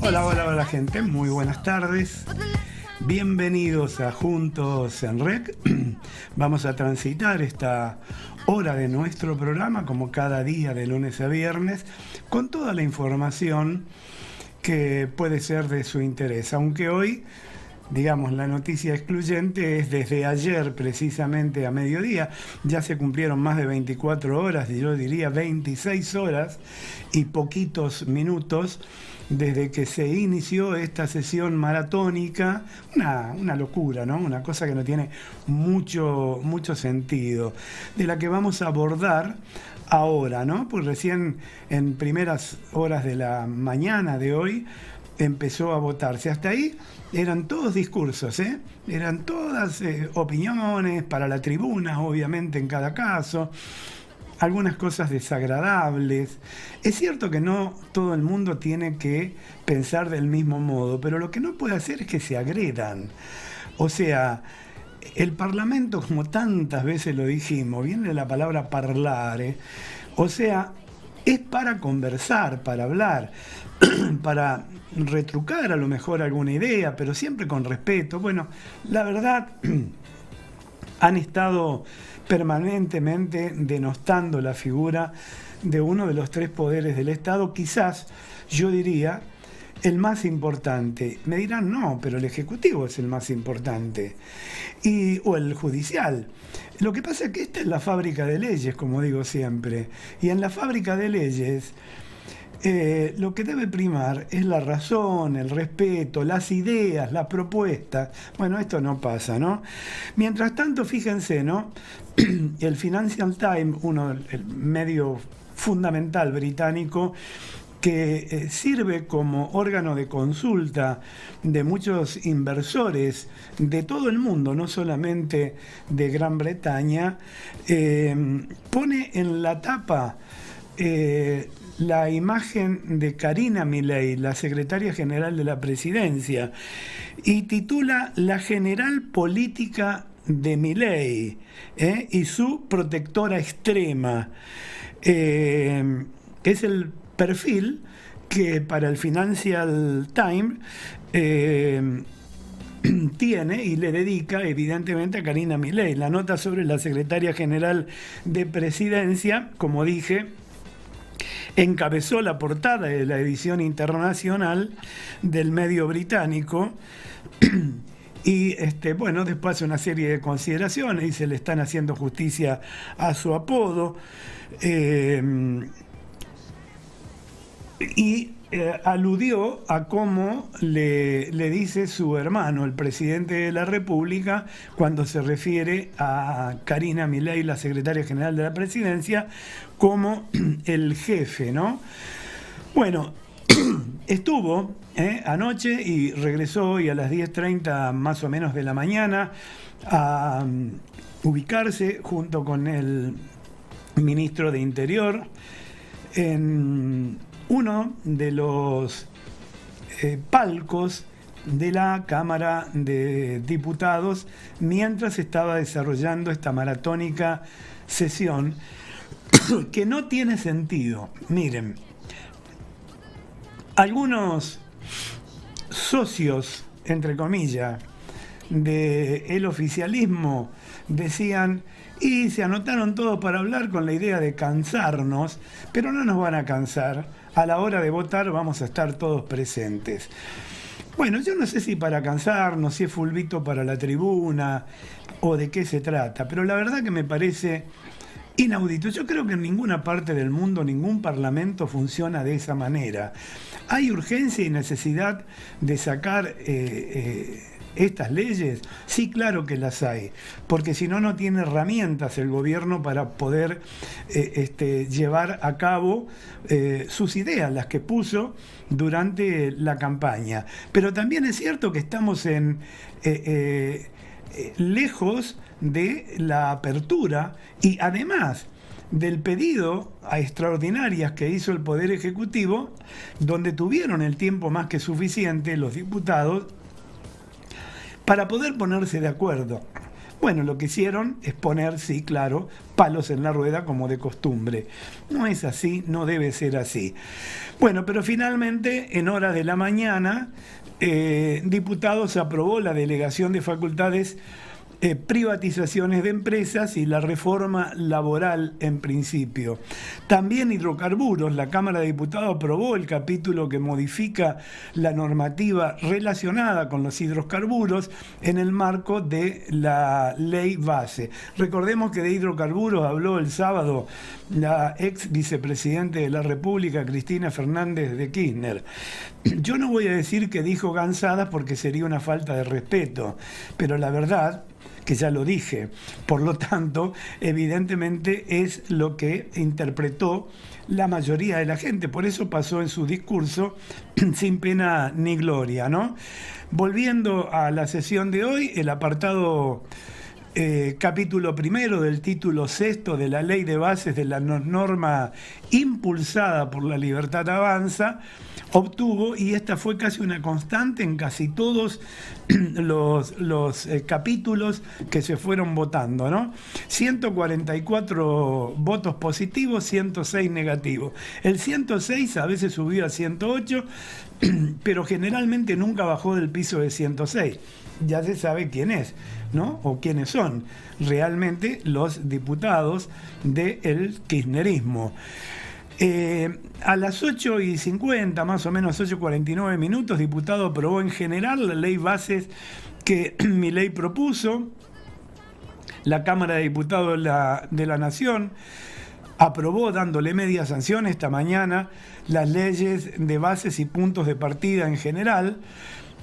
Hola, hola, hola gente, muy buenas tardes. Bienvenidos a Juntos en Rec. Vamos a transitar esta hora de nuestro programa, como cada día de lunes a viernes, con toda la información que puede ser de su interés. Aunque hoy, digamos, la noticia excluyente es desde ayer, precisamente a mediodía. Ya se cumplieron más de 24 horas, y yo diría 26 horas y poquitos minutos desde que se inició esta sesión maratónica. Una locura, ¿no? Una cosa que no tiene mucho sentido, de la que vamos a abordar ahora, ¿no? Pues recién en primeras horas de la mañana de hoy empezó a votarse. Hasta ahí eran todos discursos, ¿eh? Eran todas opiniones para la tribuna, obviamente en cada caso, algunas cosas desagradables. Es cierto que no todo el mundo tiene que pensar del mismo modo, pero lo que no puede hacer es que se agredan. O sea, el Parlamento, como tantas veces lo dijimos, viene de la palabra parlare, o sea, es para conversar, para hablar, para retrucar a lo mejor alguna idea, pero siempre con respeto. Bueno, la verdad, han estado permanentemente denostando la figura de uno de los tres poderes del Estado, quizás, yo diría, el más importante. Me dirán, no, pero el Ejecutivo es el más importante, o el Judicial. Lo que pasa es que esta es la fábrica de leyes, como digo siempre, y en la fábrica de leyes lo que debe primar es la razón, el respeto, las ideas, las propuestas. Bueno, esto no pasa, ¿no? Mientras tanto, fíjense, ¿no? El Financial Times, el medio fundamental británico, que sirve como órgano de consulta de muchos inversores de todo el mundo, no solamente de Gran Bretaña, pone en la tapa la imagen de Karina Milei, la secretaria general de la presidencia, y titula La general política de Milei, y su protectora extrema. Es el perfil que para el Financial Times tiene y le dedica evidentemente a Karina Milei. La nota sobre la secretaria general de presidencia, como dije, encabezó la portada de la edición internacional del medio británico. Y bueno, después hace una serie de consideraciones y se le están haciendo justicia a su apodo. Aludió a cómo le dice su hermano, el presidente de la República, cuando se refiere a Karina Milei, la secretaria general de la presidencia, como el jefe, ¿no? Bueno, estuvo anoche y regresó hoy a las 10:30 más o menos de la mañana a ubicarse junto con el ministro de Interior en uno de los palcos de la Cámara de Diputados mientras estaba desarrollando esta maratónica sesión que no tiene sentido. Miren, algunos socios, entre comillas, del oficialismo decían, y se anotaron todos para hablar con la idea de cansarnos, pero no nos van a cansar. A la hora de votar vamos a estar todos presentes. Bueno, yo no sé si para cansarnos, si es fulbito para la tribuna o de qué se trata, pero la verdad que me parece inaudito. Yo creo que en ninguna parte del mundo, ningún parlamento funciona de esa manera. ¿Hay urgencia y necesidad de sacar estas leyes? Sí, claro que las hay, porque si no, no tiene herramientas el gobierno para poder llevar a cabo sus ideas, las que puso durante la campaña. Pero también es cierto que estamos lejos de la apertura y además del pedido a extraordinarias que hizo el Poder Ejecutivo, donde tuvieron el tiempo más que suficiente los diputados para poder ponerse de acuerdo. Bueno, lo que hicieron es poner, sí, claro, palos en la rueda como de costumbre. No es así, no debe ser así. Bueno, pero finalmente, en horas de la mañana, diputados aprobó la delegación de facultades, privatizaciones de empresas y la reforma laboral en principio. También hidrocarburos, la Cámara de Diputados aprobó el capítulo que modifica la normativa relacionada con los hidrocarburos en el marco de la ley base. Recordemos que de hidrocarburos habló el sábado la ex vicepresidente de la República, Cristina Fernández de Kirchner. Yo no voy a decir que dijo gansadas porque sería una falta de respeto, pero la verdad que ya lo dije. Por lo tanto, evidentemente es lo que interpretó la mayoría de la gente. Por eso pasó en su discurso sin pena ni gloria, ¿no? Volviendo a la sesión de hoy, el apartado capítulo primero del título sexto de la Ley de Bases de la norma impulsada por La Libertad Avanza obtuvo, y esta fue casi una constante en casi todos los capítulos que se fueron votando, ¿no? 144 votos positivos, 106 negativos. El 106 a veces subió a 108, pero generalmente nunca bajó del piso de 106. Ya se sabe quién es, ¿no? O quiénes son realmente los diputados del kirchnerismo. A las 8:50, más o menos 8:49 minutos, diputado aprobó en general la ley bases que Milei propuso. La Cámara de Diputados de la Nación aprobó, dándole media sanción esta mañana, las leyes de bases y puntos de partida en general.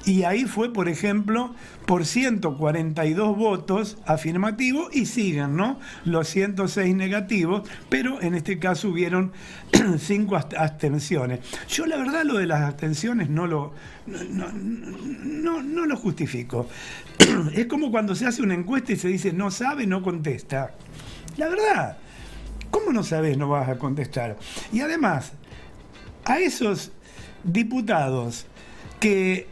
Y ahí fue, por ejemplo, por 142 votos afirmativos y siguen, ¿no?, los 106 negativos, pero en este caso hubieron 5 abstenciones. Yo la verdad lo de las abstenciones no lo justifico. Es como cuando se hace una encuesta y se dice no sabe, no contesta. La verdad, ¿cómo no sabes, no vas a contestar? Y además, a esos diputados que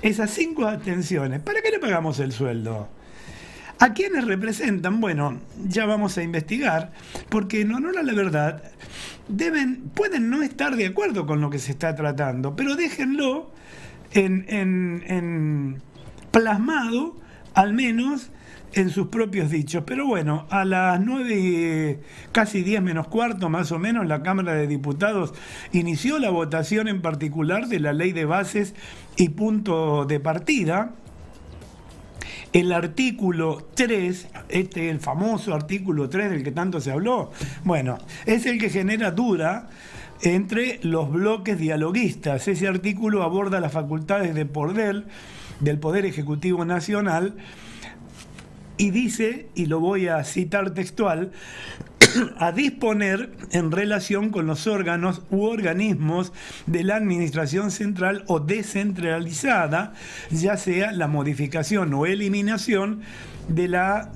esas 5 abstenciones, ¿para qué le pagamos el sueldo? ¿A quiénes representan? Bueno, ya vamos a investigar, porque en honor a la verdad, pueden no estar de acuerdo con lo que se está tratando, pero déjenlo en plasmado, al menos en sus propios dichos. Pero bueno, a las 9, casi 10 menos cuarto más o menos, la Cámara de Diputados inició la votación en particular de la ley de bases y punto de partida. El artículo 3, el famoso artículo 3 del que tanto se habló, bueno, es el que genera duda entre los bloques dialoguistas. Ese artículo aborda las facultades de poder del Poder Ejecutivo Nacional y dice, y lo voy a citar textual, a disponer en relación con los órganos u organismos de la administración central o descentralizada, ya sea la modificación o eliminación de las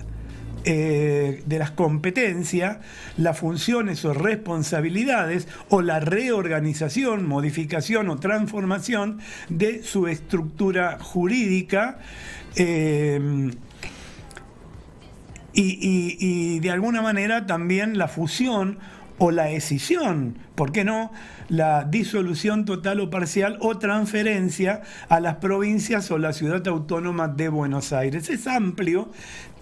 competencias, las funciones o responsabilidades, o la reorganización, modificación o transformación de su estructura jurídica, y de alguna manera también la fusión o la escisión, ¿por qué no?, la disolución total o parcial o transferencia a las provincias o la ciudad autónoma de Buenos Aires. Es amplio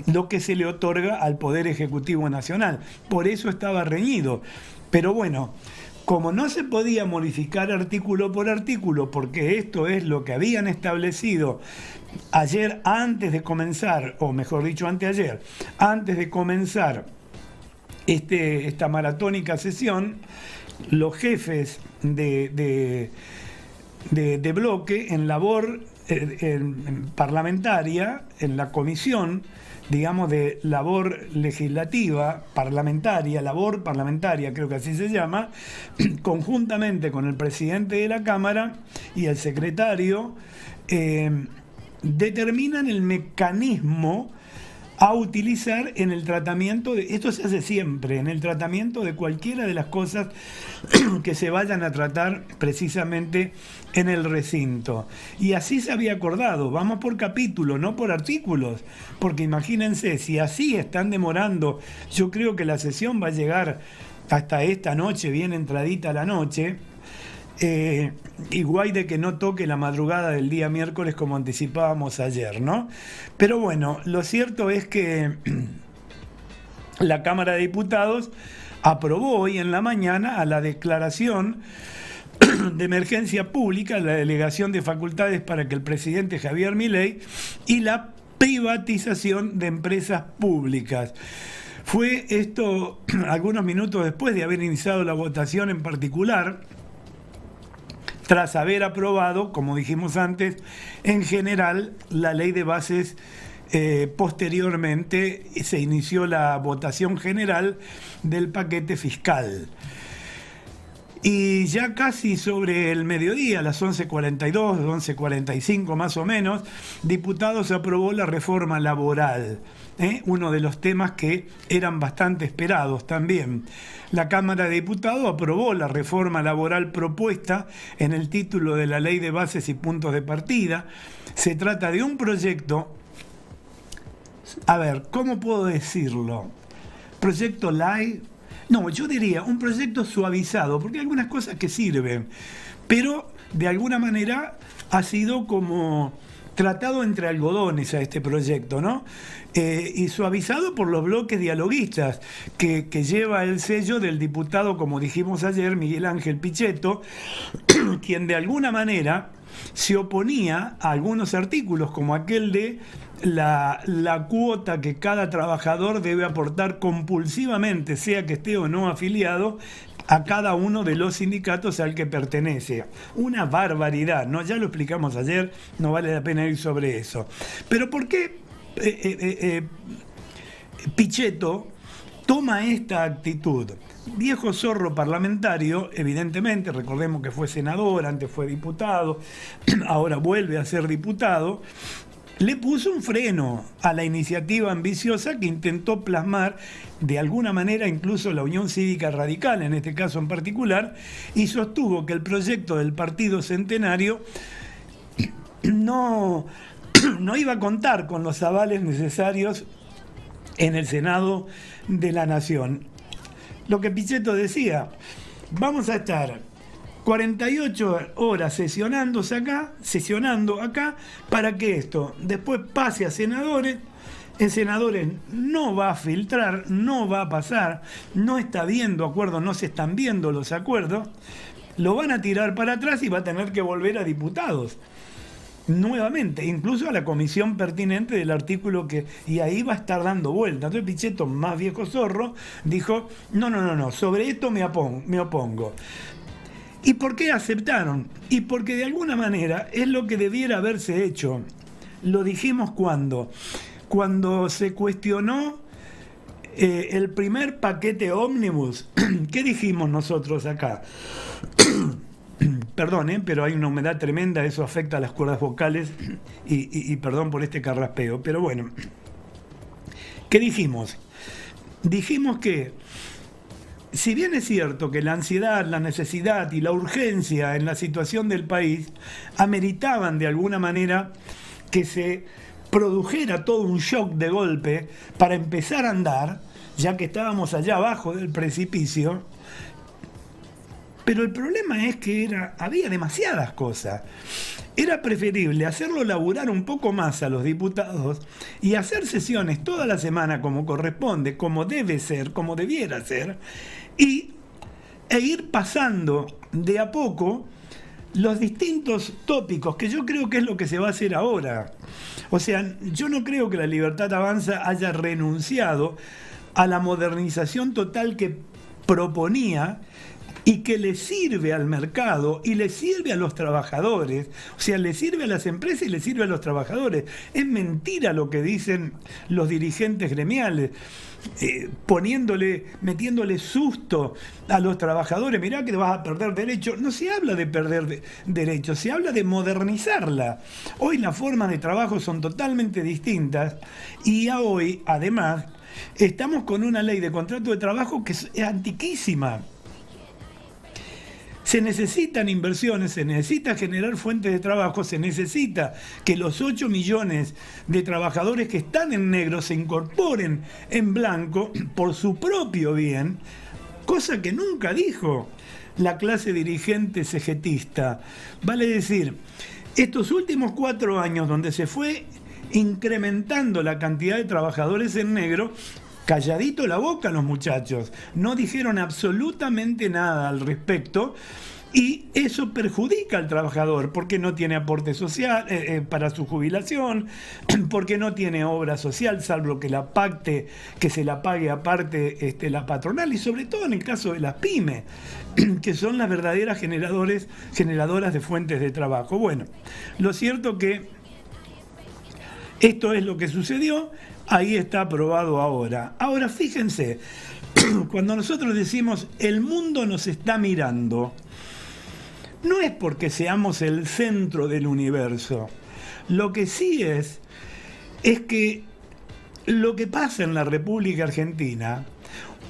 lo que se le otorga al Poder Ejecutivo Nacional, por eso estaba reñido. Pero bueno, como no se podía modificar artículo por artículo, porque esto es lo que habían establecido ayer antes de comenzar, o mejor dicho anteayer, antes de comenzar esta maratónica sesión, los jefes de bloque en labor parlamentaria, en la comisión, digamos, de labor legislativa, parlamentaria, labor parlamentaria, creo que así se llama, conjuntamente con el presidente de la Cámara y el secretario, determinan el mecanismo a utilizar en el tratamiento, esto se hace siempre, en el tratamiento de cualquiera de las cosas que se vayan a tratar precisamente en el recinto. Y así se había acordado, vamos por capítulo, no por artículos, porque imagínense, si así están demorando, yo creo que la sesión va a llegar hasta esta noche, bien entradita la noche, igual de que no toque la madrugada del día miércoles como anticipábamos ayer, ¿no? Pero bueno, lo cierto es que la Cámara de Diputados aprobó hoy en la mañana a la declaración de emergencia pública, la delegación de facultades para que el presidente Javier Milei y la privatización de empresas públicas. Fue esto algunos minutos después de haber iniciado la votación en particular, tras haber aprobado, como dijimos antes, en general la ley de bases. Posteriormente se inició la votación general del paquete fiscal. Y ya casi sobre el mediodía, a las 11:42, 11:45 más o menos, diputados aprobó la reforma laboral, uno de los temas que eran bastante esperados también. La Cámara de Diputados aprobó la reforma laboral propuesta en el título de la Ley de Bases y Puntos de Partida. Se trata de un proyecto, a ver, ¿cómo puedo decirlo? Proyecto light. No, yo diría un proyecto suavizado, porque hay algunas cosas que sirven, pero de alguna manera ha sido como tratado entre algodones a este proyecto, ¿no? Y suavizado por los bloques dialoguistas que lleva el sello del diputado, como dijimos ayer, Miguel Ángel Pichetto, quien de alguna manera se oponía a algunos artículos, como aquel de la cuota que cada trabajador debe aportar compulsivamente, sea que esté o no afiliado, a cada uno de los sindicatos al que pertenece. Una barbaridad, ¿no? Ya lo explicamos ayer, no vale la pena ir sobre eso. Pero ¿por qué Pichetto toma esta actitud? Viejo zorro parlamentario, evidentemente, recordemos que fue senador, antes fue diputado, ahora vuelve a ser diputado, le puso un freno a la iniciativa ambiciosa que intentó plasmar de alguna manera incluso la Unión Cívica Radical, en este caso en particular, y sostuvo que el proyecto del Partido Centenario no iba a contar con los avales necesarios en el Senado de la Nación. Lo que Pichetto decía, vamos a estar 48 horas sesionando acá, para que esto después pase a senadores. En senadores no va a filtrar, no va a pasar, no está viendo acuerdos, no se están viendo los acuerdos, lo van a tirar para atrás y va a tener que volver a diputados. Nuevamente, incluso a la comisión pertinente del artículo y ahí va a estar dando vuelta. Entonces Pichetto, más viejo zorro, dijo, no, sobre esto me opongo. ¿Y por qué aceptaron? Y porque de alguna manera es lo que debiera haberse hecho. Lo dijimos cuando se cuestionó el primer paquete ómnibus. ¿Qué dijimos nosotros acá? Perdón, pero hay una humedad tremenda, eso afecta a las cuerdas vocales y perdón por este carraspeo. Pero bueno, ¿qué dijimos? Dijimos que si bien es cierto que la ansiedad, la necesidad y la urgencia en la situación del país ameritaban de alguna manera que se produjera todo un shock de golpe para empezar a andar, ya que estábamos allá abajo del precipicio, pero el problema es que había demasiadas cosas. Era preferible hacerlo laburar un poco más a los diputados y hacer sesiones toda la semana como corresponde, como debe ser, como debiera ser, e ir pasando de a poco los distintos tópicos, que yo creo que es lo que se va a hacer ahora. O sea, yo no creo que la Libertad Avanza haya renunciado a la modernización total que proponía y que le sirve al mercado y le sirve a los trabajadores, o sea, le sirve a las empresas y le sirve a los trabajadores. Es mentira lo que dicen los dirigentes gremiales, metiéndole susto a los trabajadores. Mirá que vas a perder derechos. No se habla de perder derechos, se habla de modernizarla. Hoy las formas de trabajo son totalmente distintas y hoy, además, estamos con una ley de contrato de trabajo que es antiquísima. Se necesitan inversiones, se necesita generar fuentes de trabajo, se necesita que los 8 millones de trabajadores que están en negro se incorporen en blanco por su propio bien, cosa que nunca dijo la clase dirigente cegetista. Vale decir, estos últimos 4 años donde se fue incrementando la cantidad de trabajadores en negro, calladito la boca los muchachos, no dijeron absolutamente nada al respecto y eso perjudica al trabajador porque no tiene aporte social para su jubilación, porque no tiene obra social salvo que la pacte, que se la pague aparte la patronal y sobre todo en el caso de las pymes, que son las verdaderas generadoras de fuentes de trabajo. Bueno, lo cierto que esto es lo que sucedió. Ahí está aprobado ahora. Ahora fíjense, cuando nosotros decimos el mundo nos está mirando, no es porque seamos el centro del universo. Lo que sí es que lo que pasa en la República Argentina,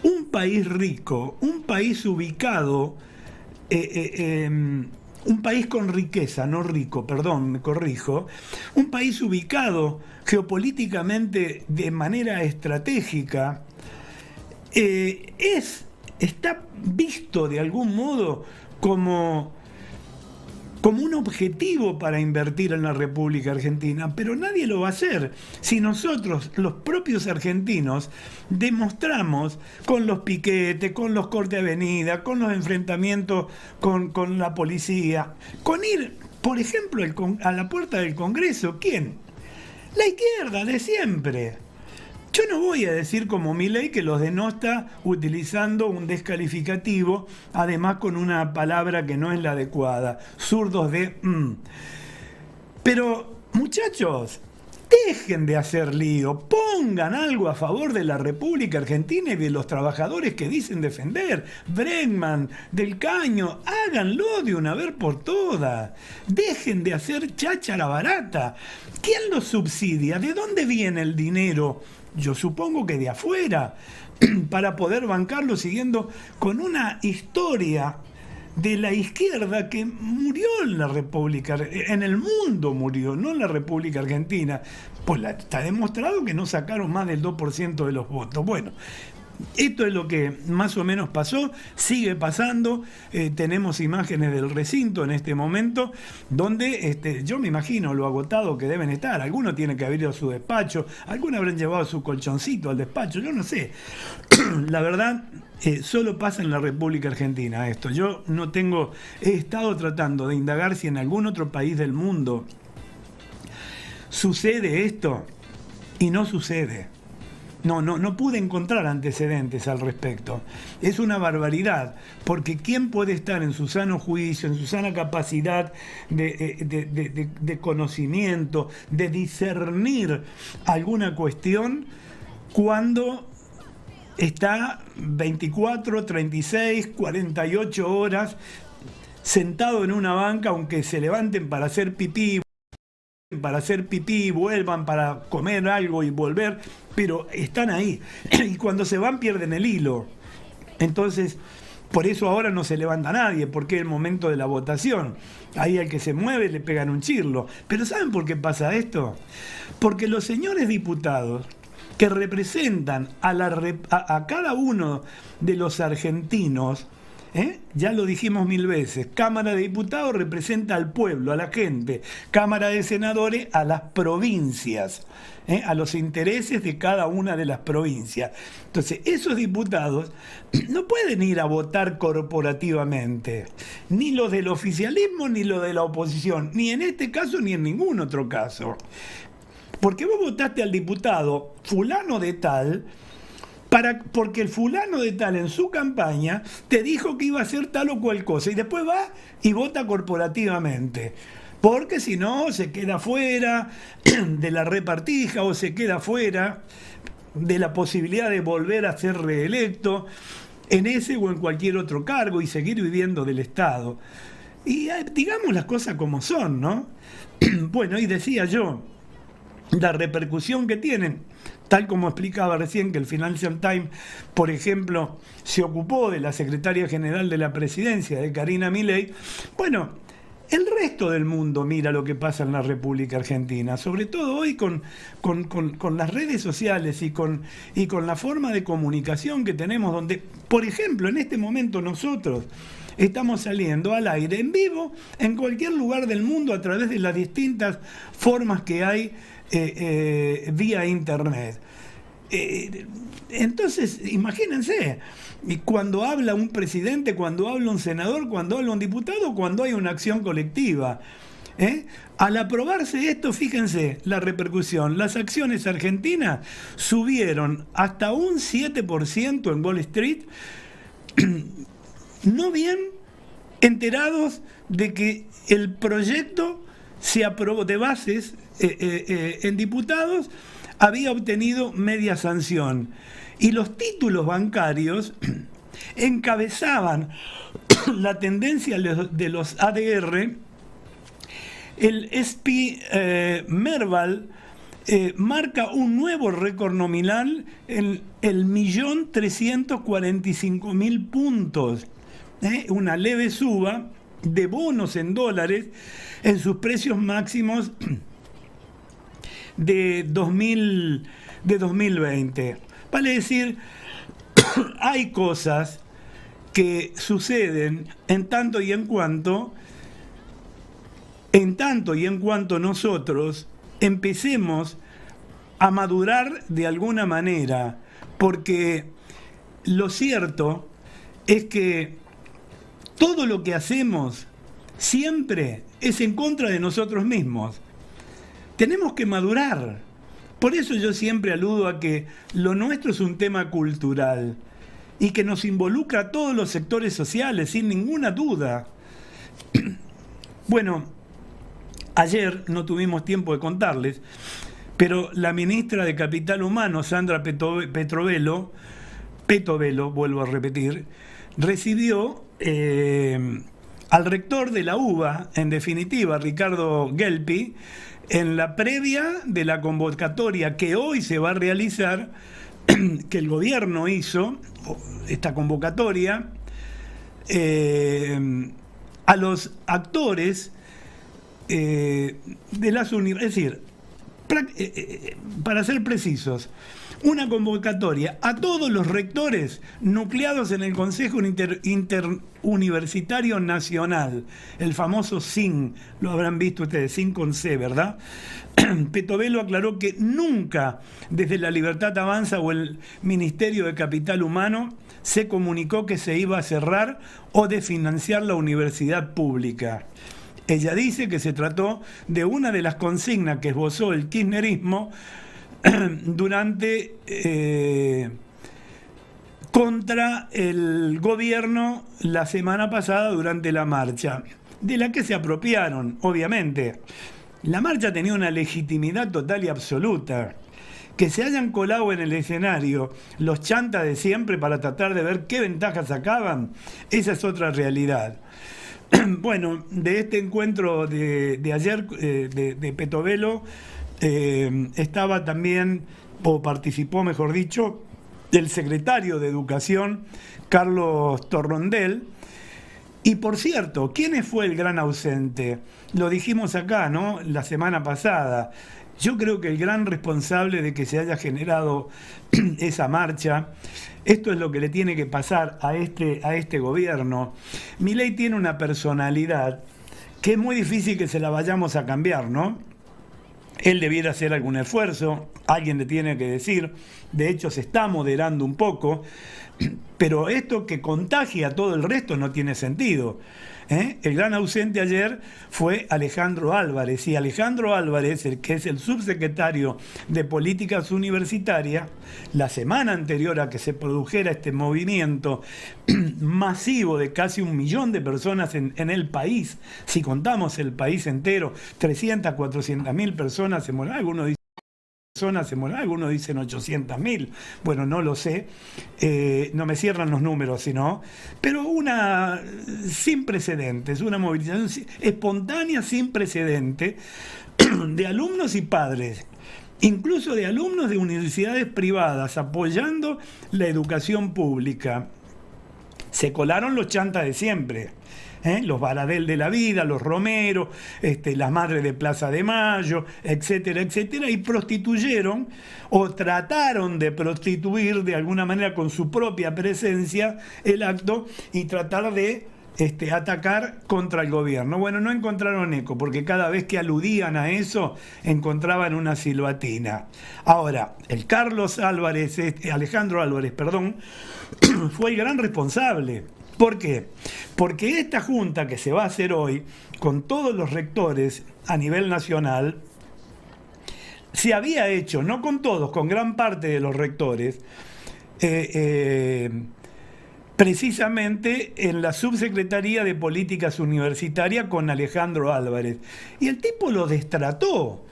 un país rico, un país ubicado, un país con riqueza, no rico, perdón, me corrijo, un país ubicado geopolíticamente de manera estratégica, está visto de algún modo como un objetivo para invertir en la República Argentina, pero nadie lo va a hacer si nosotros, los propios argentinos, demostramos con los piquetes, con los cortes de avenida, con los enfrentamientos con la policía, con ir, por ejemplo, a la puerta del Congreso. ¿Quién? La izquierda de siempre. Yo no voy a decir como Milei que los denosta utilizando un descalificativo, además con una palabra que no es la adecuada, zurdos de... Pero, muchachos, dejen de hacer lío, pongan algo a favor de la República Argentina y de los trabajadores que dicen defender. Bregman, Del Caño, háganlo de una vez por todas. Dejen de hacer cháchara barata. ¿Quién los subsidia? ¿De dónde viene el dinero? Yo supongo que de afuera, para poder bancarlo siguiendo con una historia de la izquierda que murió en la República, en el mundo murió, no en la República Argentina. Pues está demostrado que no sacaron más del 2% de los votos. Bueno, esto es lo que más o menos pasó, sigue pasando. Tenemos imágenes del recinto en este momento, donde yo me imagino lo agotado que deben estar. Algunos tienen que haber ido a su despacho, algunos habrán llevado su colchoncito al despacho, yo no sé. La verdad, solo pasa en la República Argentina esto. Yo no tengo, he estado tratando de indagar si en algún otro país del mundo sucede esto y no sucede. No pude encontrar antecedentes al respecto. Es una barbaridad, porque ¿quién puede estar en su sano juicio, en su sana capacidad de conocimiento, de discernir alguna cuestión, cuando está 24, 36, 48 horas sentado en una banca, aunque se levanten para hacer pipí, vuelvan para comer algo y volver, pero están ahí. Y cuando se van pierden el hilo. Entonces, por eso ahora no se levanta nadie, porque es el momento de la votación. Ahí al que se mueve le pegan un chirlo. Pero ¿saben por qué pasa esto? Porque los señores diputados que representan a cada uno de los argentinos, ya lo dijimos 1000 veces, Cámara de Diputados representa al pueblo, a la gente, Cámara de Senadores a las provincias, a los intereses de cada una de las provincias. Entonces, esos diputados no pueden ir a votar corporativamente, ni los del oficialismo ni los de la oposición, ni en este caso ni en ningún otro caso. Porque vos votaste al diputado fulano de tal, porque el fulano de tal en su campaña te dijo que iba a hacer tal o cual cosa y después va y vota corporativamente. Porque si no, se queda fuera de la repartija o se queda fuera de la posibilidad de volver a ser reelecto en ese o en cualquier otro cargo y seguir viviendo del Estado. Y digamos las cosas como son, ¿no? Bueno, y decía yo, la repercusión que tienen, tal como explicaba recién que el Financial Times, por ejemplo, se ocupó de la secretaria general de la presidencia, de Karina Milei. Bueno, el resto del mundo mira lo que pasa en la República Argentina, sobre todo hoy con las redes sociales y con la forma de comunicación que tenemos, donde, por ejemplo, en este momento nosotros estamos saliendo al aire en vivo en cualquier lugar del mundo a través de las distintas formas que hay vía internet. Entonces, imagínense, cuando habla un presidente, cuando habla un senador, cuando habla un diputado, cuando hay una acción colectiva. Al aprobarse esto, fíjense la repercusión. Las acciones argentinas subieron hasta un 7% en Wall Street, no bien enterados de que el proyecto se aprobó de bases en diputados, había obtenido media sanción. Y los títulos bancarios encabezaban la tendencia de los ADR. El SP Merval marca un nuevo récord nominal en el 1.345.000 puntos. Una leve suba de bonos en dólares en sus precios máximos de 2020. Vale decir, hay cosas que suceden en tanto y en cuanto nosotros empecemos a madurar de alguna manera, porque lo cierto es que todo lo que hacemos siempre es en contra de nosotros mismos. Tenemos que madurar. Por eso yo siempre aludo a que lo nuestro es un tema cultural y que nos involucra a todos los sectores sociales, sin ninguna duda. Bueno, ayer no tuvimos tiempo de contarles, pero la ministra de Capital Humano, Sandra Petovelo, vuelvo a repetir, recibió al rector de la UBA, en definitiva, Ricardo Gelpi, en la previa de la convocatoria que hoy se va a realizar, que el gobierno hizo, esta convocatoria, a los actores de las universidades. Es decir, para ser precisos, una convocatoria a todos los rectores nucleados en el Consejo Interuniversitario Nacional, el famoso SIN, lo habrán visto ustedes, SIN con C, ¿verdad? Petovelo aclaró que nunca desde La Libertad Avanza o el Ministerio de Capital Humano se comunicó que se iba a cerrar o desfinanciar la universidad pública. Ella dice que se trató de una de las consignas que esbozó el kirchnerismo durante contra el gobierno la semana pasada durante la marcha, de la que se apropiaron, obviamente. La marcha tenía una legitimidad total y absoluta. Que se hayan colado en el escenario los chantas de siempre para tratar de ver qué ventajas sacaban, esa es otra realidad. Bueno, de este encuentro de ayer de Petovelo estaba también, o participó mejor dicho, el secretario de Educación, Carlos Torrondel. Y por cierto, ¿quién fue el gran ausente? Lo dijimos acá, ¿no? La semana pasada. Yo creo que el gran responsable de que se haya generado esa marcha, esto es lo que le tiene que pasar a este gobierno. Milei tiene una personalidad que es muy difícil que se la vayamos a cambiar, ¿no? Él debiera hacer algún esfuerzo, alguien le tiene que decir, de hecho se está moderando un poco, pero esto que contagie a todo el resto no tiene sentido. El gran ausente ayer fue Alejandro Álvarez, y Alejandro Álvarez, el que es el subsecretario de Políticas Universitarias, la semana anterior a que se produjera este movimiento masivo de casi 1 millón de personas en el país, si contamos el país entero, 300, 400 mil personas se murieron, algunos dicen 800.000, bueno, no lo sé, no me cierran los números, sino, pero una sin precedentes, una movilización espontánea sin precedentes de alumnos y padres, incluso de alumnos de universidades privadas apoyando la educación pública. Se colaron los chantas de siempre. Los Baradel de la vida, los Romero, las madres de Plaza de Mayo, etcétera, etcétera, y prostituyeron o trataron de prostituir de alguna manera con su propia presencia el acto y tratar de atacar contra el gobierno. Bueno, no encontraron eco, porque cada vez que aludían a eso, encontraban una silbatina. Ahora, Alejandro Álvarez, fue el gran responsable. ¿Por qué? Porque esta junta que se va a hacer hoy, con todos los rectores a nivel nacional, se había hecho, no con todos, con gran parte de los rectores, precisamente en la Subsecretaría de Políticas Universitarias con Alejandro Álvarez. Y el tipo lo destrató,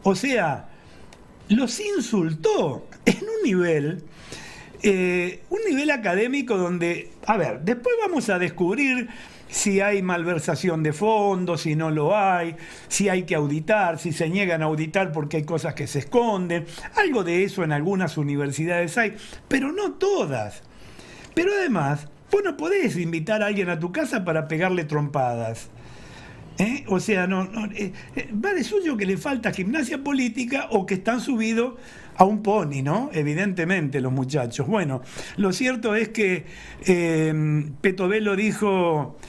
o sea, los insultó en un nivel académico donde, a ver, después vamos a descubrir si hay malversación de fondos, si no lo hay, si hay que auditar, si se niegan a auditar porque hay cosas que se esconden. Algo de eso en algunas universidades hay, pero no todas. Pero además, vos no podés invitar a alguien a tu casa para pegarle trompadas. O sea, va de suyo que le falta gimnasia política o que están subidos a un pony, ¿no? Evidentemente, los muchachos. Bueno, lo cierto es que Petovelo dijo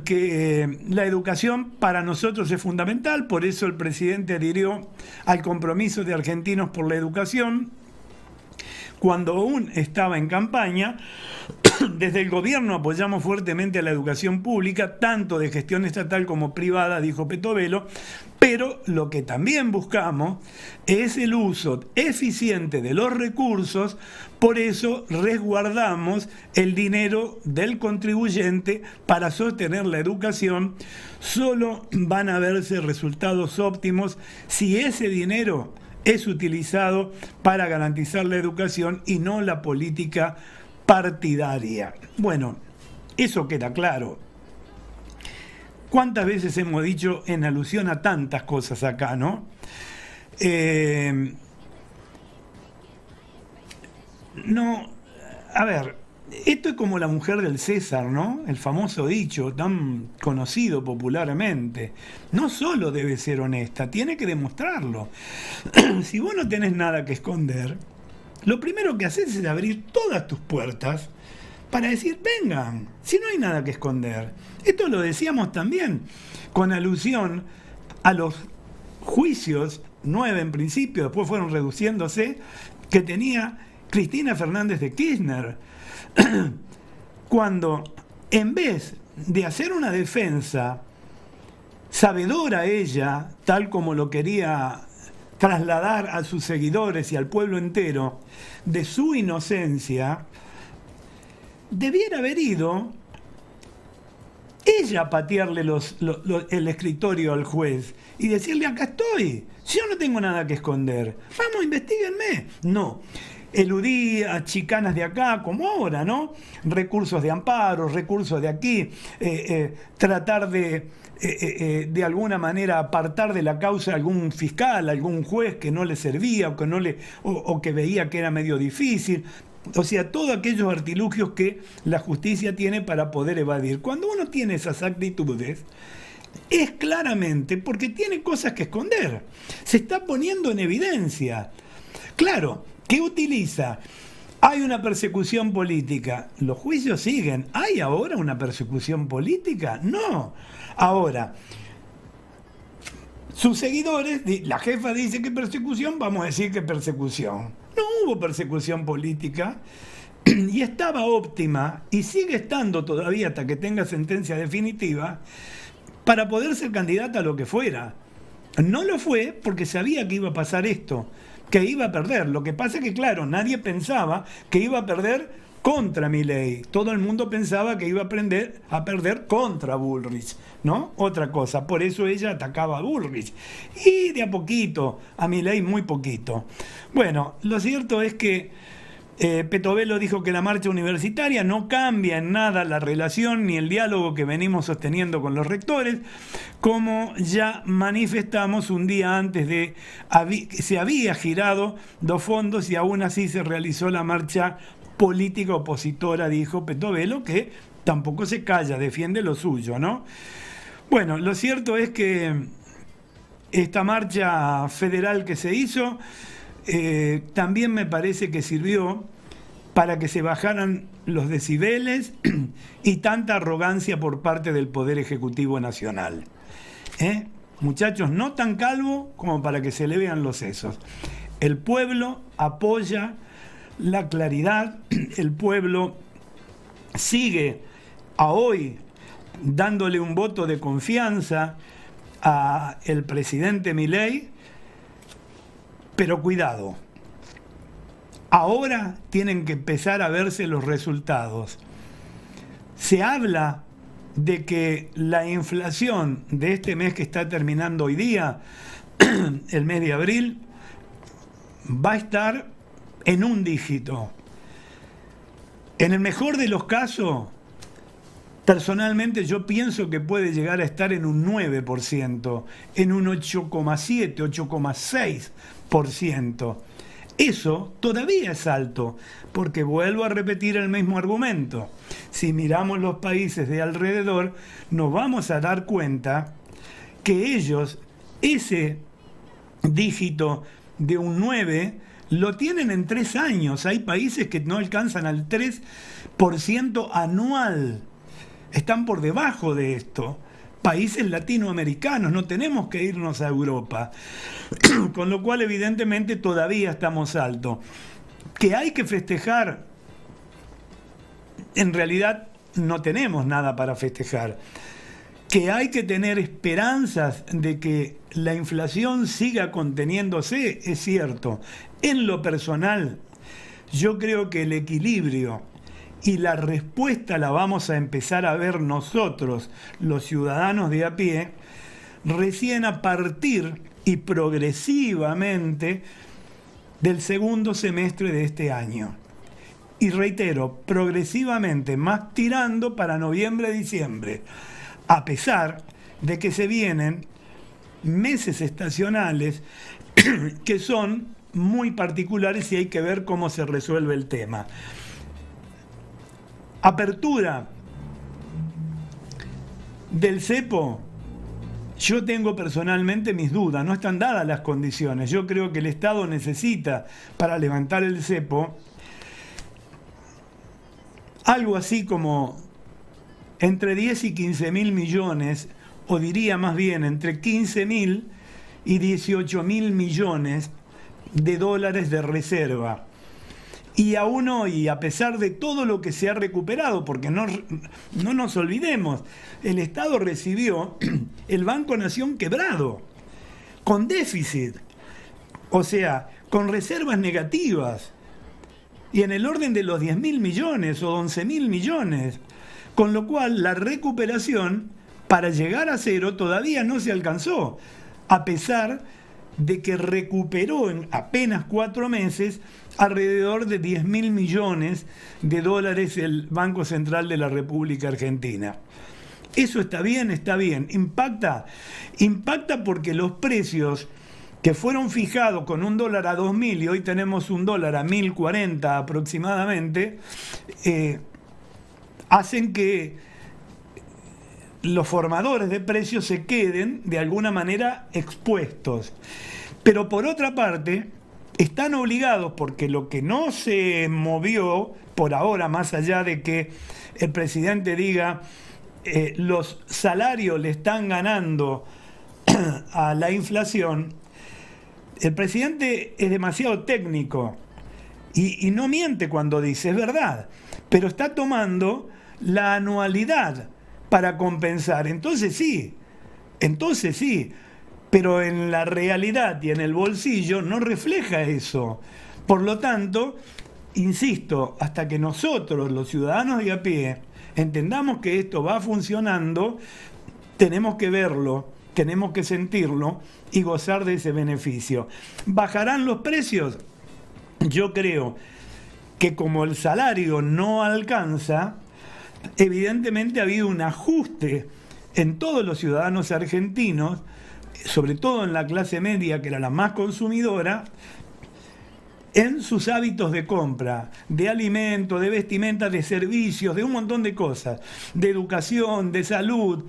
que la educación para nosotros es fundamental, por eso el presidente adhirió al compromiso de Argentinos por la Educación. Cuando aún estaba en campaña, desde el gobierno apoyamos fuertemente a la educación pública, tanto de gestión estatal como privada, dijo Petovelo, pero lo que también buscamos es el uso eficiente de los recursos, por eso resguardamos el dinero del contribuyente para sostener la educación. Solo van a verse resultados óptimos si ese dinero es utilizado para garantizar la educación y no la política partidaria. Bueno, eso queda claro. ¿Cuántas veces hemos dicho en alusión a tantas cosas acá, no? A ver, esto es como la mujer del César, ¿no? El famoso dicho tan conocido popularmente. No solo debe ser honesta, tiene que demostrarlo. Si vos no tenés nada que esconder, lo primero que haces es abrir todas tus puertas para decir, vengan, si no hay nada que esconder. Esto lo decíamos también con alusión a los juicios, 9 en principio, después fueron reduciéndose, que tenía Cristina Fernández de Kirchner, cuando en vez de hacer una defensa sabedora ella, tal como lo quería trasladar a sus seguidores y al pueblo entero, de su inocencia, debiera haber ido ella a patearle el escritorio al juez y decirle, acá estoy, yo no tengo nada que esconder, vamos, investíguenme. No, eludía chicanas de acá, como ahora, ¿no? Recursos de amparo, recursos de aquí, tratar de alguna manera apartar de la causa a algún fiscal, algún juez que no le servía o que veía que era medio difícil. O sea, todos aquellos artilugios que la justicia tiene para poder evadir. Cuando uno tiene esas actitudes, es claramente porque tiene cosas que esconder. Se está poniendo en evidencia. Claro, ¿qué utiliza? Hay una persecución política. Los juicios siguen. ¿Hay ahora una persecución política? No. Ahora, sus seguidores, la jefa dice que persecución, vamos a decir que persecución. No hubo persecución política. y estaba óptima, y sigue estando todavía hasta que tenga sentencia definitiva, para poder ser candidata a lo que fuera. No lo fue porque sabía que iba a pasar esto, que iba a perder. Lo que pasa es que, claro, nadie pensaba que iba a perder contra Milei. Todo el mundo pensaba que iba a perder contra Bullrich, ¿no? Otra cosa. Por eso ella atacaba a Bullrich. Y de a poquito, a Milei muy poquito. Bueno, lo cierto es que Petovelo dijo que la marcha universitaria no cambia en nada la relación ni el diálogo que venimos sosteniendo con los rectores, como ya manifestamos un día antes de que se había girado dos fondos y aún así se realizó la marcha política opositora, dijo Petovelo, que tampoco se calla, defiende lo suyo, ¿no? Bueno, lo cierto es que esta marcha federal que se hizo también me parece que sirvió para que se bajaran los decibeles y tanta arrogancia por parte del Poder Ejecutivo Nacional. Muchachos, no tan calvo como para que se le vean los sesos. El pueblo apoya la claridad, el pueblo sigue a hoy dándole un voto de confianza al presidente Milei, pero cuidado, ahora tienen que empezar a verse los resultados. Se habla de que la inflación de este mes que está terminando hoy día, el mes de abril, va a estar en un dígito. En el mejor de los casos, personalmente yo pienso que puede llegar a estar en un 9%, en un 8,7, 8,6%. Eso todavía es alto, porque vuelvo a repetir el mismo argumento. Si miramos los países de alrededor, nos vamos a dar cuenta que ellos, ese dígito de un 9, lo tienen en 3 años. Hay países que no alcanzan al 3% anual. Están por debajo de esto. Países latinoamericanos, no tenemos que irnos a Europa. Con lo cual, evidentemente, todavía estamos altos. Que hay que festejar, en realidad no tenemos nada para festejar. Que hay que tener esperanzas de que la inflación siga conteniéndose, es cierto. En lo personal, yo creo que el equilibrio y la respuesta la vamos a empezar a ver nosotros, los ciudadanos de a pie, recién a partir y progresivamente del segundo semestre de este año. Y reitero, progresivamente, más tirando para noviembre-diciembre, a pesar de que se vienen meses estacionales que son muy particulares y hay que ver cómo se resuelve el tema. Apertura del cepo, yo tengo personalmente mis dudas, no están dadas las condiciones. Yo creo que el Estado necesita, para levantar el cepo, algo así como entre 10 y 15 mil millones, o diría más bien entre 15.000 y 18.000 millones de dólares de reserva. Y aún hoy, a pesar de todo lo que se ha recuperado, porque no nos olvidemos, el Estado recibió el Banco Nación quebrado, con déficit, o sea, con reservas negativas, y en el orden de los 10.000 millones o 11.000 millones, con lo cual la recuperación para llegar a cero todavía no se alcanzó, a pesar de que recuperó en apenas 4 meses alrededor de 10.000 millones de dólares el Banco Central de la República Argentina. ¿Eso está bien? Está bien. ¿Impacta? Impacta porque los precios que fueron fijados con $1 a 2.000 y hoy tenemos $1 a 1.040 aproximadamente, hacen que los formadores de precios se queden de alguna manera expuestos. Pero por otra parte, están obligados, porque lo que no se movió por ahora, más allá de que el presidente diga los salarios le están ganando a la inflación, el presidente es demasiado técnico. Y no miente cuando dice, es verdad, pero está tomando la anualidad para compensar. Entonces sí, pero en la realidad y en el bolsillo no refleja eso. Por lo tanto, insisto, hasta que nosotros, los ciudadanos de a pie, entendamos que esto va funcionando, tenemos que verlo, tenemos que sentirlo y gozar de ese beneficio. ¿Bajarán los precios? Yo creo que como el salario no alcanza, evidentemente ha habido un ajuste en todos los ciudadanos argentinos, sobre todo en la clase media, que era la más consumidora, en sus hábitos de compra, de alimentos, de vestimenta, de servicios, de un montón de cosas, de educación, de salud.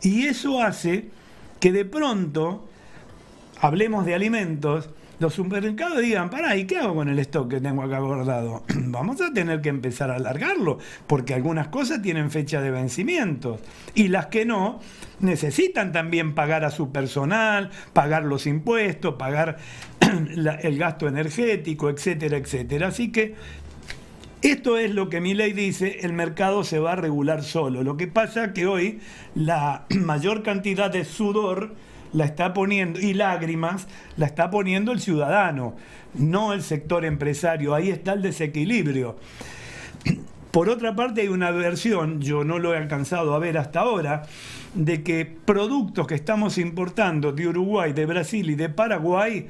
Y eso hace que de pronto, hablemos de alimentos, los supermercados digan, pará, ¿y qué hago con el stock que tengo acá guardado? Vamos a tener que empezar a alargarlo, porque algunas cosas tienen fecha de vencimientos, y las que no, necesitan también pagar a su personal, pagar los impuestos, pagar el gasto energético, etcétera, etcétera. Así que esto es lo que Milei dice, el mercado se va a regular solo. Lo que pasa es que hoy la mayor cantidad de sudor la está poniendo, y lágrimas, la está poniendo el ciudadano, no el sector empresario. Ahí está el desequilibrio. Por otra parte, hay una versión, yo no lo he alcanzado a ver hasta ahora, de que productos que estamos importando de Uruguay, de Brasil y de Paraguay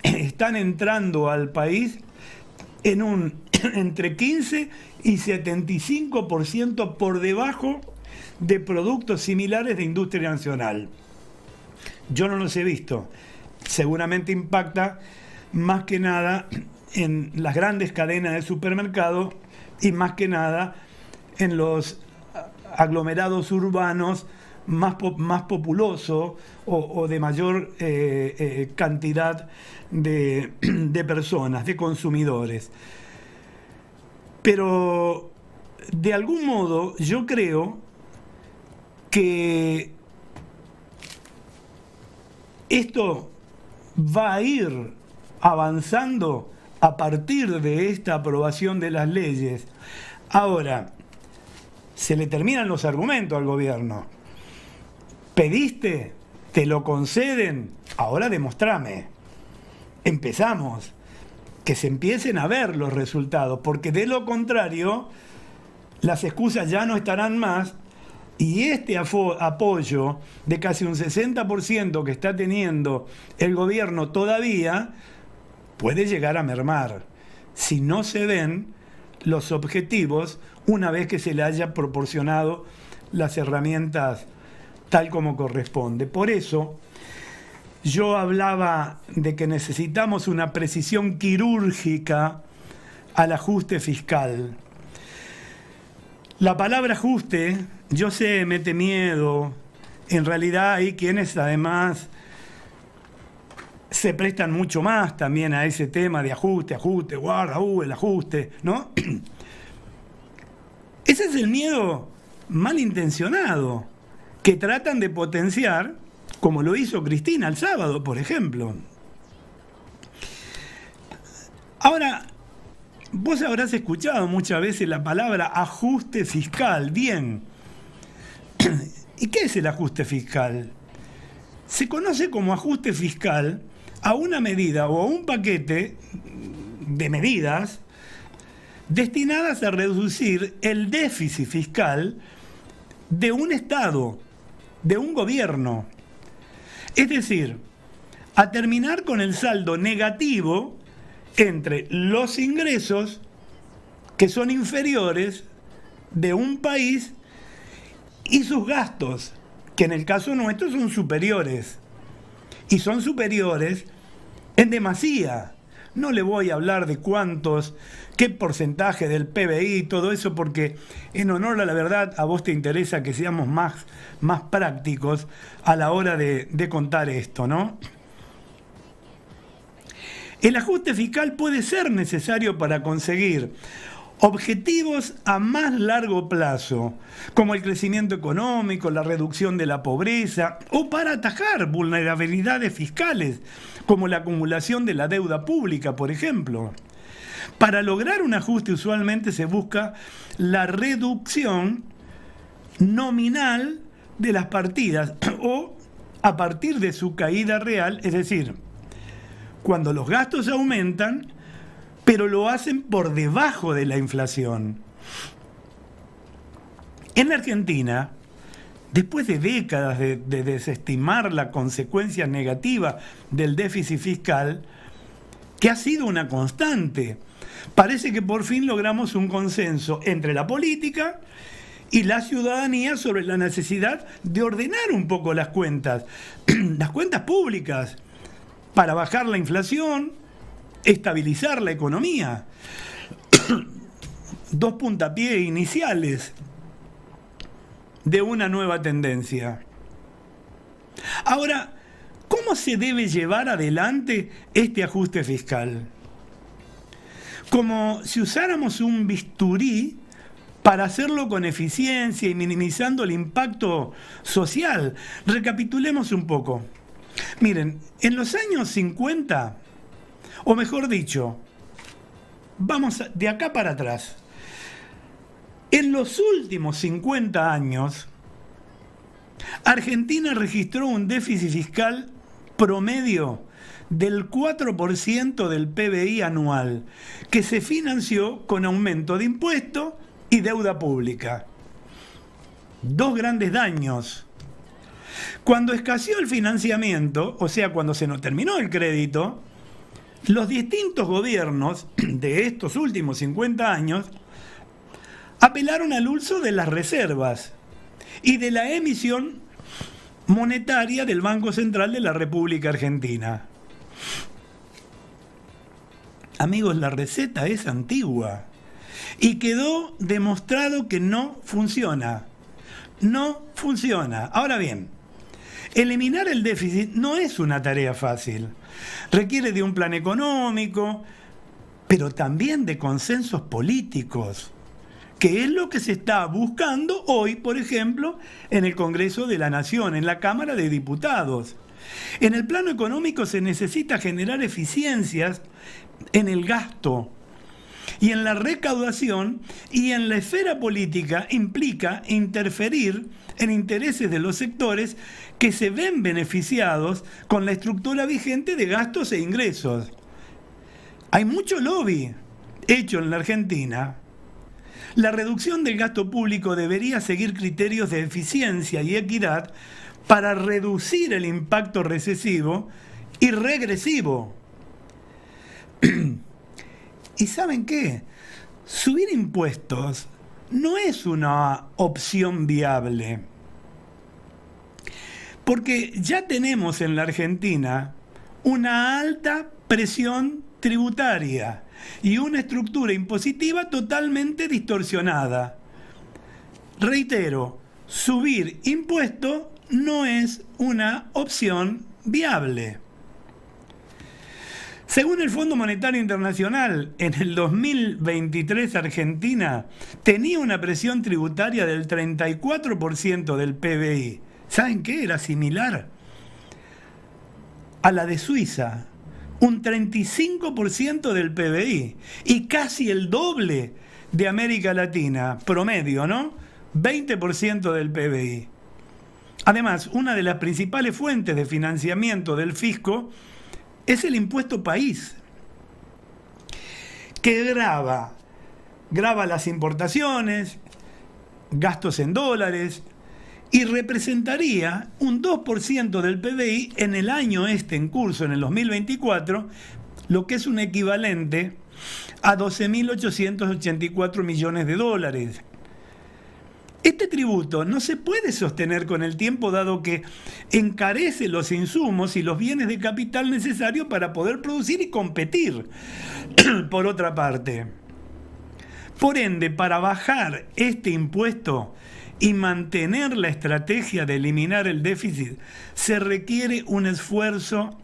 están entrando al país en un entre 15 y 75% por debajo de productos similares de industria nacional. Yo no los he visto. Seguramente impacta más que nada en las grandes cadenas de supermercados y más que nada en los aglomerados urbanos más populosos o de mayor cantidad de personas, de consumidores. Pero de algún modo yo creo que esto va a ir avanzando a partir de esta aprobación de las leyes. Ahora, se le terminan los argumentos al gobierno. ¿Pediste? ¿Te lo conceden? Ahora demostrame. Empezamos. Que se empiecen a ver los resultados, porque de lo contrario, las excusas ya no estarán más. Y este apoyo de casi un 60% que está teniendo el gobierno todavía puede llegar a mermar si no se ven los objetivos una vez que se le haya proporcionado las herramientas tal como corresponde. Por eso yo hablaba de que necesitamos una precisión quirúrgica al ajuste fiscal. La palabra ajuste, yo sé, mete miedo. En realidad hay quienes además se prestan mucho más también a ese tema de ajuste, guarda, el ajuste, ¿no? Ese es el miedo malintencionado que tratan de potenciar, como lo hizo Cristina el sábado, por ejemplo. Ahora, vos habrás escuchado muchas veces la palabra ajuste fiscal. Bien. ¿Y qué es el ajuste fiscal? Se conoce como ajuste fiscal a una medida o a un paquete de medidas destinadas a reducir el déficit fiscal de un Estado, de un gobierno. Es decir, a terminar con el saldo negativo entre los ingresos que son inferiores de un país y sus gastos, que en el caso nuestro son superiores. Y son superiores en demasía. No le voy a hablar de qué porcentaje del PBI y todo eso, porque en honor a la verdad a vos te interesa que seamos más prácticos a la hora de contar esto, ¿no? El ajuste fiscal puede ser necesario para conseguir objetivos a más largo plazo, como el crecimiento económico, la reducción de la pobreza, o para atajar vulnerabilidades fiscales, como la acumulación de la deuda pública, por ejemplo. Para lograr un ajuste usualmente se busca la reducción nominal de las partidas o a partir de su caída real, es decir, cuando los gastos aumentan, pero lo hacen por debajo de la inflación. En la Argentina, después de décadas de desestimar la consecuencia negativa del déficit fiscal, que ha sido una constante, parece que por fin logramos un consenso entre la política y la ciudadanía sobre la necesidad de ordenar un poco las cuentas públicas, para bajar la inflación, estabilizar la economía. Dos puntapiés iniciales de una nueva tendencia. Ahora, ¿cómo se debe llevar adelante este ajuste fiscal? Como si usáramos un bisturí para hacerlo con eficiencia y minimizando el impacto social. Recapitulemos un poco. Miren, en los años 50, o mejor dicho, vamos de acá para atrás. En los últimos 50 años, Argentina registró un déficit fiscal promedio del 4% del PBI anual, que se financió con aumento de impuestos y deuda pública. Dos grandes daños. Cuando escaseó el financiamiento, o sea, cuando se nos terminó el crédito, los distintos gobiernos de estos últimos 50 años apelaron al uso de las reservas y de la emisión monetaria del Banco Central de la República Argentina. Amigos, la receta es antigua y quedó demostrado que no funciona. No funciona. Ahora bien, eliminar el déficit no es una tarea fácil. Requiere de un plan económico, pero también de consensos políticos, que es lo que se está buscando hoy, por ejemplo, en el Congreso de la Nación, en la Cámara de Diputados. En el plano económico se necesita generar eficiencias en el gasto y en la recaudación, y en la esfera política implica interferir en intereses de los sectores que se ven beneficiados con la estructura vigente de gastos e ingresos. Hay mucho lobby hecho en la Argentina. La reducción del gasto público debería seguir criterios de eficiencia y equidad para reducir el impacto recesivo y regresivo. ¿Y saben qué? Subir impuestos no es una opción viable, porque ya tenemos en la Argentina una alta presión tributaria y una estructura impositiva totalmente distorsionada. Reitero, subir impuestos no es una opción viable. Según el Fondo Monetario Internacional, en el 2023 Argentina tenía una presión tributaria del 34% del PBI. ¿Saben qué? Era similar a la de Suiza, un 35% del PBI y casi el doble de América Latina, promedio, ¿no? 20% del PBI. Además, una de las principales fuentes de financiamiento del fisco es el impuesto país, que grava las importaciones, gastos en dólares, y representaría un 2% del PBI en el año en curso, en el 2024, lo que es un equivalente a 12.884 millones de dólares. Este tributo no se puede sostener con el tiempo, dado que encarece los insumos y los bienes de capital necesarios para poder producir y competir. Por otra parte, por ende, para bajar este impuesto y mantener la estrategia de eliminar el déficit, se requiere un esfuerzo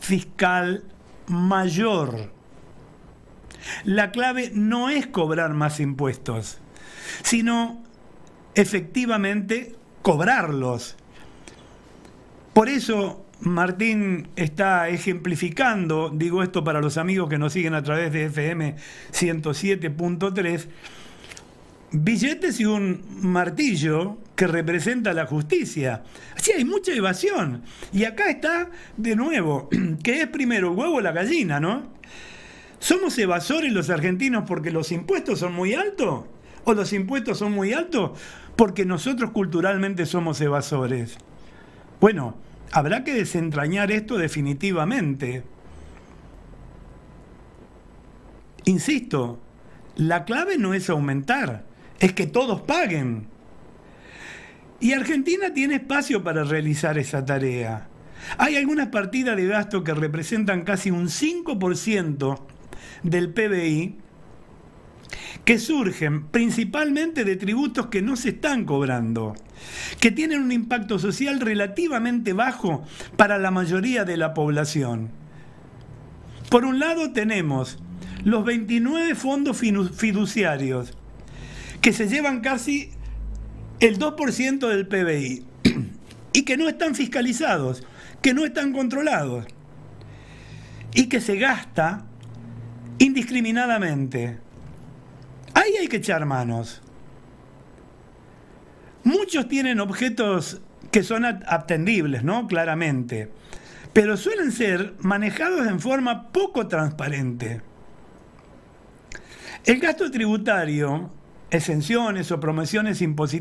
fiscal mayor. La clave no es cobrar más impuestos, sino efectivamente cobrarlos. Por eso Martín está ejemplificando, digo esto para los amigos que nos siguen a través de FM 107.3, billetes y un martillo que representa la justicia. Así hay mucha evasión. Y acá está, de nuevo, que es primero el huevo o la gallina, ¿no? ¿Somos evasores los argentinos porque los impuestos son muy altos? ¿O los impuestos son muy altos porque nosotros culturalmente somos evasores? Bueno, habrá que desentrañar esto definitivamente. Insisto, la clave no es aumentar, es que todos paguen. Y Argentina tiene espacio para realizar esa tarea. Hay algunas partidas de gasto que representan casi un 5% del PBI que surgen principalmente de tributos que no se están cobrando, que tienen un impacto social relativamente bajo para la mayoría de la población. Por un lado tenemos los 29 fondos fiduciarios, que se llevan casi el 2% del PBI y que no están fiscalizados, que no están controlados y que se gasta indiscriminadamente. Ahí hay que echar manos. Muchos tienen objetos que son atendibles, ¿no? Claramente, pero suelen ser manejados en forma poco transparente. El gasto tributario, exenciones o promociones impositivas,